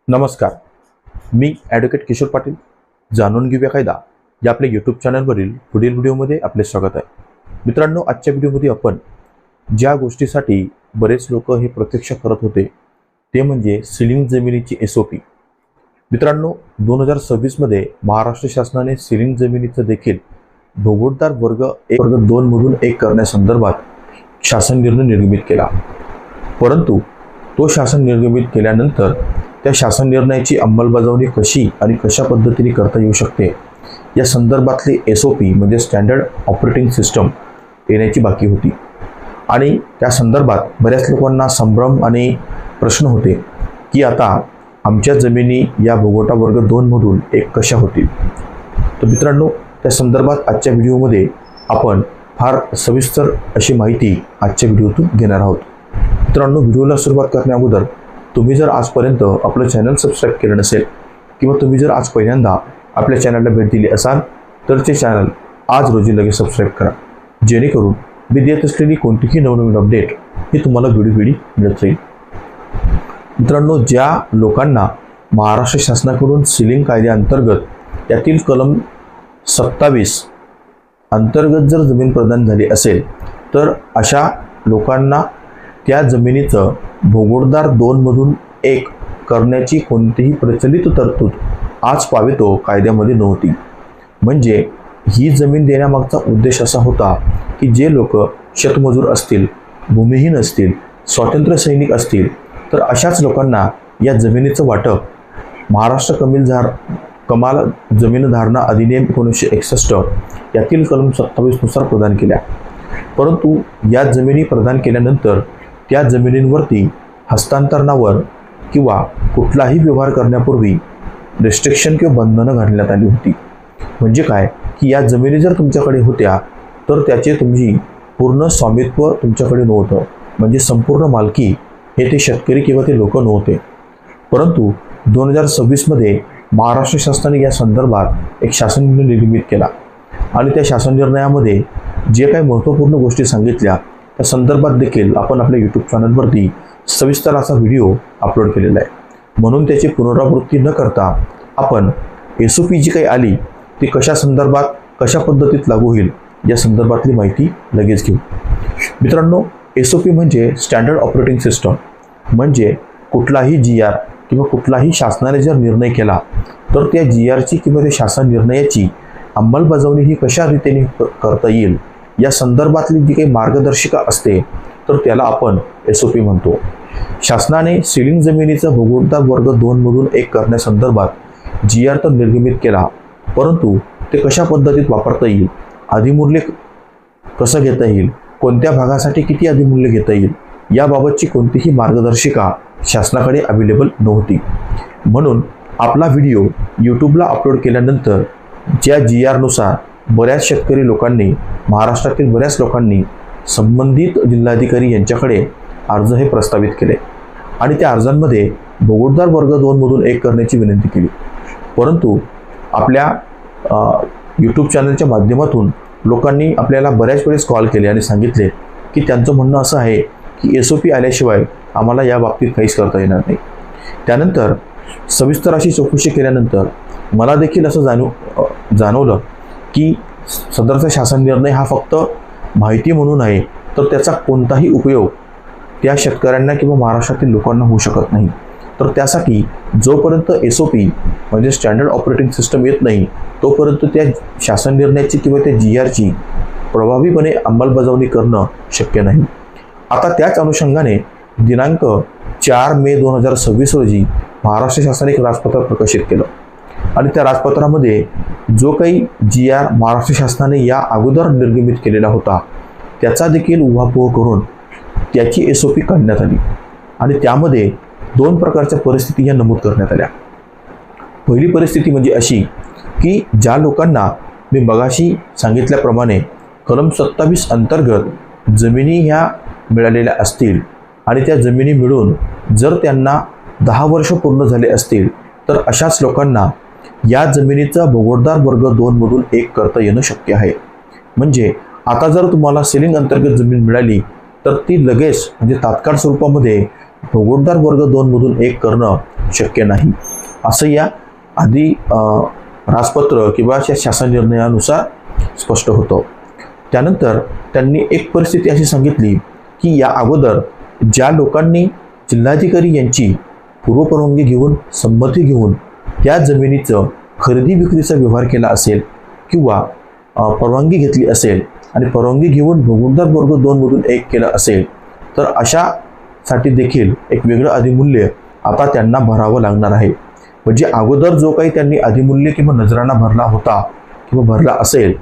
नमस्कार. मी ॲडव्होकेट किशोर पाटील. जाणून घेऊया कायदा या आपल्या यूट्यूब चॅनलवरील पुढील व्हिडिओमध्ये आपले स्वागत आहे. मित्रांनो, आजच्या व्हिडिओमध्ये आपण ज्या गोष्टीसाठी बरेच लोक हे प्रतीक्षा करत होते ते म्हणजे सिलिंग जमिनीची SOP. मित्रांनो, 2026मध्ये महाराष्ट्र शासनाने सिलिंग जमिनीचं देखील भोगोटदार वर्ग 2 मधून 1 करण्यासंदर्भात शासन निर्णय निर्गमित केला. परंतु तो शासन निर्गमित केल्यानंतर त्या शासन निर्णयाची अंमलबजावणी कशी आणि कशा पद्धतीने करता येऊ शकते या संदर्भातली SOP म्हणजे स्टँडर्ड ऑपरेटिंग सिस्टम येण्याची बाकी होती. आणि त्या संदर्भात बऱ्याच लोकांना संभ्रम आणि प्रश्न होते की आता आमच्या जमिनी या भोगोटा वर्ग 2 मधून 1 कशा होतील. तर मित्रांनो, त्या संदर्भात आजच्या व्हिडिओमध्ये आपण फार सविस्तर अशी माहिती आजच्या व्हिडिओतून घेणार आहोत. मित्रांनो, व्हिडिओला सुरुवात करण्याअगोदर तुम्ही जर आजपर्यंत आपलं चॅनल सबस्क्राईब केलं नसेल किंवा तुम्ही जर आज पहिल्यांदा आपल्या चॅनलला भेट दिली असाल तर ते चॅनल आज रोजी लगेच सबस्क्राईब करा, जेणेकरून मी देत असलेली कोणतीही नवनवीन अपडेट ही तुम्हाला वेळोवेळी मिळत राहील. मित्रांनो, ज्या लोकांना महाराष्ट्र शासनाकडून सिलिंग कायद्याअंतर्गत त्यातील कलम 27 अंतर्गत जर जमीन प्रदान झाली असेल तर अशा लोकांना त्या जमिनीचं भोगोटदार 2 मधून 1 करण्याची कोणतीही प्रचलित तरतूद आज पावेतो कायद्यामध्ये नव्हती. म्हणजे ही जमीन देण्यामागचा उद्देश असा होता की जे लोक शेतमजूर असतील, भूमिहीन असतील, स्वातंत्र्य सैनिक असतील तर अशाच लोकांना या जमिनीचं वाटप महाराष्ट्र कमाल जमीन धारणा अधिनियम 1961 यातील कलम 27 नुसार प्रदान केल्या. परंतु या जमिनी प्रदान केल्यानंतर त्या जमिनींवरती हस्तांतरणावर किंवा कुठलाही व्यवहार करण्यापूर्वी रिस्ट्रिक्शन किंवा बंधनं घालण्यात आली होती. म्हणजे काय की या जमिनी जर तुमच्याकडे होत्या तर त्याचे तुमची पूर्ण स्वामित्व तुमच्याकडे नव्हतं, म्हणजे संपूर्ण मालकी हे ते शेतकरी किंवा ते लोक नव्हते. परंतु 2026मध्ये महाराष्ट्र शासनाने या संदर्भात एक शासन निर्णय निर्गमित केला आणि त्या शासन निर्णयामध्ये जे काही महत्त्वपूर्ण गोष्टी सांगितल्या त्या संदर्भात देखील आपण आपल्या यूट्यूब चॅनलवरती सविस्तर असा व्हिडिओ अपलोड केलेला आहे. म्हणून त्याची पुनरावृत्ती न करता आपण SOP जी काही आली ती कशा संदर्भात कशा पद्धतीत लागू होईल या संदर्भातली माहिती लगेच घेऊ. मित्रांनो, SOP म्हणजे स्टँडर्ड ऑपरेटिंग सिस्टम. म्हणजे कुठलाही GR किंवा कुठलाही शासनाने जर निर्णय केला तर त्या GRची किंवा त्या शासन निर्णयाची अंमलबजावणी ही कशा रीतीने करता येईल या संदर्भातली जी काही मार्गदर्शिका असते तर त्याला आपण SOP म्हणतो. शासनाने सिलिंग जमिनीचा भोगोटदार वर्ग 2 मधून 1 करण्यासंदर्भात GR तर निर्गमित केला, परंतु ते कशा पद्धतीत वापरता येईल, अधिमूल्य कसं घेता येईल, कोणत्या भागासाठी किती अधिमूल्य घेता येईल याबाबतची कोणतीही मार्गदर्शिका शासनाकडे अवेलेबल नव्हती. म्हणून आपला व्हिडिओ यूट्यूबला अपलोड केल्यानंतर ज्या GR नुसार बऱ्याच शेतकरी लोकांनी, महाराष्ट्रातील बऱ्याच लोकांनी संबंधित जिल्हाधिकारी यांच्याकडे अर्ज हे प्रस्तावित केले आणि त्या अर्जांमध्ये भोगोटदार वर्ग 2 मधून 1 करण्याची विनंती केली. परंतु आपल्या यूट्यूब चॅनलच्या माध्यमातून लोकांनी आपल्याला बऱ्याच वेळेस कॉल केले आणि सांगितले की त्यांचं म्हणणं असं आहे की SOP आल्याशिवाय आम्हाला या बाबतीत काहीच करता येणार नाही. त्यानंतर सविस्तर अशी चौकशी केल्यानंतर मला देखील असं जाणवलं की सदरचा शासन निर्णय हा फक्त माहिती म्हणून आहे, तर त्याचा कोणताही उपयोग त्या शेतकऱ्यांना किंवा महाराष्ट्रातील लोकांना होऊ शकत नाही. तर त्यासाठी जोपर्यंत SOP म्हणजे स्टँडर्ड ऑपरेटिंग सिस्टम येत नाही तोपर्यंत त्या शासन निर्णयाची किंवा त्या GRची प्रभावीपणे अंमलबजावणी करणं शक्य नाही. आता त्याच अनुषंगाने दिनांक 4 मे 2026 रोजी महाराष्ट्र शासनाने एक राजपत्र प्रकाशित केलं आणि त्या राजपत्रामध्ये जो काही GR महाराष्ट्र शासनाने या अगोदर निर्गमित केलेला होता त्याचा देखील उहापोह करून त्याची SOP काढण्यात आली आणि त्यामध्ये 2 प्रकारच्या परिस्थिती ह्या नमूद करण्यात आल्या. पहिली परिस्थिती म्हणजे अशी की ज्या लोकांना मी मगाशी सांगितल्याप्रमाणे कलम 27 अंतर्गत जमिनी ह्या मिळालेल्या असतील आणि त्या जमिनी मिळून जर त्यांना 10 वर्ष पूर्ण झाले असतील तर अशाच लोकांना या जमिनीचा भोगोटदार वर्ग 2 मधून 1 करता येणं शक्य आहे. म्हणजे आता जर तुम्हाला सिलिंग अंतर्गत जमीन मिळाली तर ती लगेच म्हणजे तात्काळ स्वरूपामध्ये भोगोटदार वर्ग 2 मधून 1 करणं शक्य नाही, असं या आधी राजपत्र किंवा शासन निर्णयानुसार स्पष्ट होतं. त्यानंतर त्यांनी एक परिस्थिती अशी सांगितली की या अगोदर ज्या लोकांनी जिल्हाधिकारी यांची पूर्वपरवानगी घेऊन संमती घेऊन त्या जमिनीचं खरेदी विक्रीचा व्यवहार केला असेल किंवा परवानगी घेतली असेल आणि परवानगी घेऊन भोगवदार वर्ग 2 मधून 1 केलं असेल तर अशासाठी देखील एक वेगळं अधिमूल्य आता त्यांना भरावं लागणार आहे. म्हणजे अगोदर जो काही त्यांनी अधिमूल्य किंवा नजराना भरला होता किंवा भरला असेल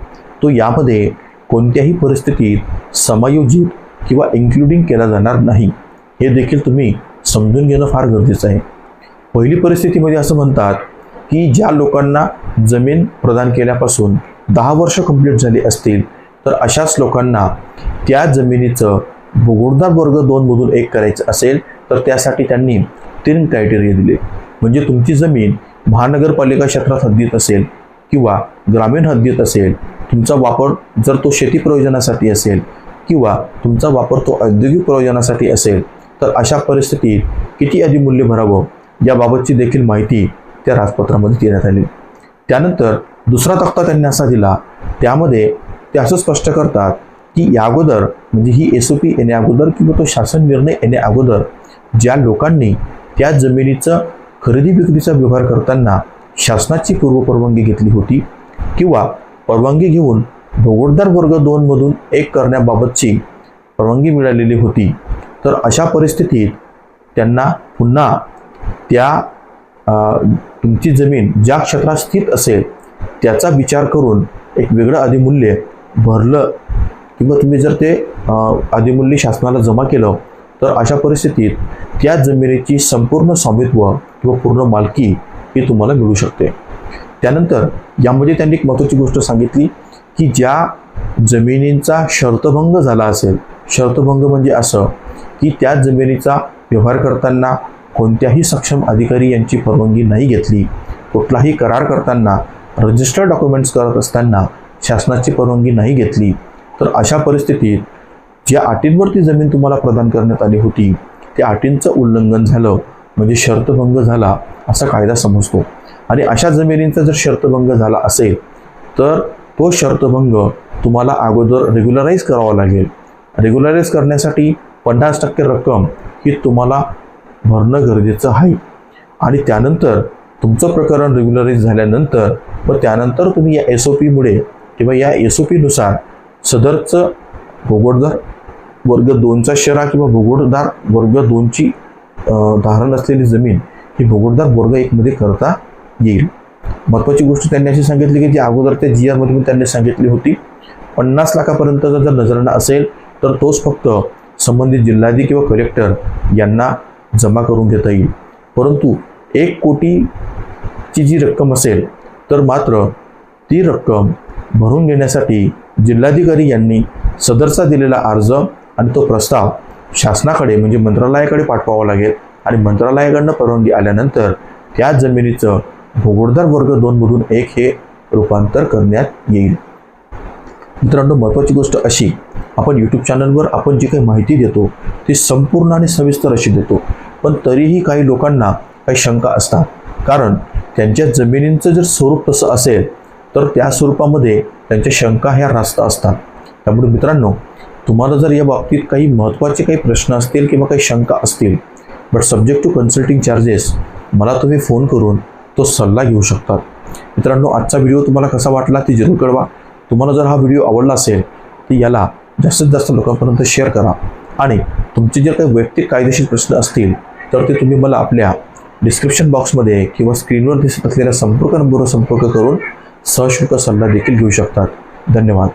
तो यामध्ये कोणत्याही परिस्थितीत समायोजित किंवा इन्क्लुडिंग केला जाणार नाही. हे देखील तुम्ही समजून घेणं फार गरजेचं आहे. पहिली परिस्थितीमध्ये असं म्हणतात की ज्या लोकांना जमीन प्रदान केल्यापासून 10 वर्ष कंप्लीट झाली असतील तर अशाच लोकांना त्या जमिनीचं भोगवदार वर्ग 2 मधून 1 करायचं असेल तर त्यासाठी त्यांनी 3 क्रायटेरिया दिले. म्हणजे तुमची जमीन महानगरपालिका क्षेत्रात हद्दीत असेल किंवा ग्रामीण हद्दीत असेल, तुमचा वापर जर तो शेती प्रयोजनासाठी असेल किंवा तुमचा वापर तो औद्योगिक प्रयोजनासाठी असेल तर अशा परिस्थितीत किती अधिमूल्य भरावं याबाबतची देखील माहिती त्या राजपत्रामध्ये देण्यात आली. त्यानंतर दुसरा तक्ता त्यांनी असा दिला, त्यामध्ये ते असं स्पष्ट करतात की या अगोदर म्हणजे ही SOP येण्या अगोदर किंवा तो शासन निर्णय येण्या अगोदर ज्या लोकांनी त्या जमिनीचं खरेदी विक्रीचा व्यवहार करताना शासनाची पूर्वपरवानगी घेतली होती किंवा परवानगी घेऊन भोगवदार वर्ग 2 मधून 1 करण्याबाबतची परवानगी मिळालेली होती तर अशा परिस्थितीत त्यांना पुन्हा त्या तुमची जमीन ज्या क्षेत्रात स्थित असेल त्याचा विचार करून एक वेगळं अधिमूल्य भरलं किंवा तुम्ही जर ते अधिमूल्य शासनाला जमा केलं तर अशा परिस्थितीत त्या जमिनीची संपूर्ण स्वामित्व किंवा पूर्ण मालकी ही तुम्हाला मिळू शकते. त्यानंतर यामध्ये त्यांनी एक महत्त्वाची गोष्ट सांगितली की ज्या जमिनींचा शर्तभंग झाला असेल, शर्तभंग म्हणजे असं की त्या जमिनीचा व्यवहार करताना कोणत्याही सक्षम अधिकारी यांची परवानगी नाही घेतली, कुठलाही करार करताना रजिस्टर्ड डॉक्युमेंट्स करत असताना शासनाची परवानगी नाही घेतली तर अशा परिस्थितीत ज्या अटींवरती जमीन तुम्हाला प्रदान करण्यात आली होती त्या अटींचं उल्लंघन झालं म्हणजे शर्तभंग झाला असा कायदा समजतो. आणि अशा जमिनींचा जर शर्तभंग झाला असेल तर तो शर्तभंग तुम्हाला अगोदर रेग्युलराईज करावा लागेल. रेग्युलराईज करण्यासाठी 50% रक्कम ही तुम्हाला भरणं गरजेचं आहे. आणि त्यानंतर तुमचं प्रकरण रेग्युलराईज झाल्यानंतर व त्यानंतर तुम्ही या SOPमुळे किंवा या SOPनुसार सदरचं भोगवदार वर्ग 2चा शेरा किंवा भोगवदार वर्ग 2ची धारण असलेली जमीन ही भोगवदार वर्ग 1 मध्ये करता येईल. महत्त्वाची गोष्ट त्यांनी अशी सांगितली की जी अगोदर त्या GR मध्ये त्यांनी सांगितली होती 50 लाखापर्यंतचा जर नजराना असेल तर तोच फक्त संबंधित जिल्हाधिकारी किंवा कलेक्टर यांना जमा करून घेता येईल. परंतु 1 कोटीची जी रक्कम असेल तर मात्र ती रक्कम भरून घेण्यासाठी जिल्हाधिकारी यांनी सदरचा दिलेला अर्ज आणि तो प्रस्ताव शासनाकडे म्हणजे मंत्रालयाकडे पाठवावा लागेल आणि मंत्रालयाकडनं परवानगी आल्यानंतर त्या जमिनीचं भोगवदार वर्ग 2 मधून 1 हे रूपांतर करण्यात येईल. मित्रांनो, महत्त्वाची गोष्ट अशी, आपण यूट्यूब चॅनलवर आपण जी काही माहिती देतो ती संपूर्ण आणि सविस्तर अशी देतो, पण तरीही काही लोकांना काही शंका असतात. कारण त्यांच्या जमिनींचं जर स्वरूप तसं असेल तर त्या स्वरूपामध्ये त्यांच्या शंका ह्या रास्त असतात. त्यामुळे मित्रांनो, तुम्हाला जर या बाबतीत काही महत्त्वाचे काही प्रश्न असतील किंवा काही शंका असतील but subject to consulting charges मला तुम्ही फोन करून तो सल्ला घेऊ शकतात. मित्रांनो, आजचा व्हिडिओ तुम्हाला कसा वाटला ते जरूर कळवा. तुम्हाला जर हा व्हिडिओ आवडला असेल तर याला जास्तीत जास्त लोकांपर्यंत शेअर करा आणि तुमचे जे काही वैयक्तिक कायदेशीर प्रश्न असतील तर ते तुम्ही मला आपल्या डिस्क्रिप्शन बॉक्समध्ये किंवा स्क्रीनवर दिसत असलेल्या संपर्क नंबरवर संपर्क करून सशुल्क सल्ला देखील घेऊ शकतात. धन्यवाद.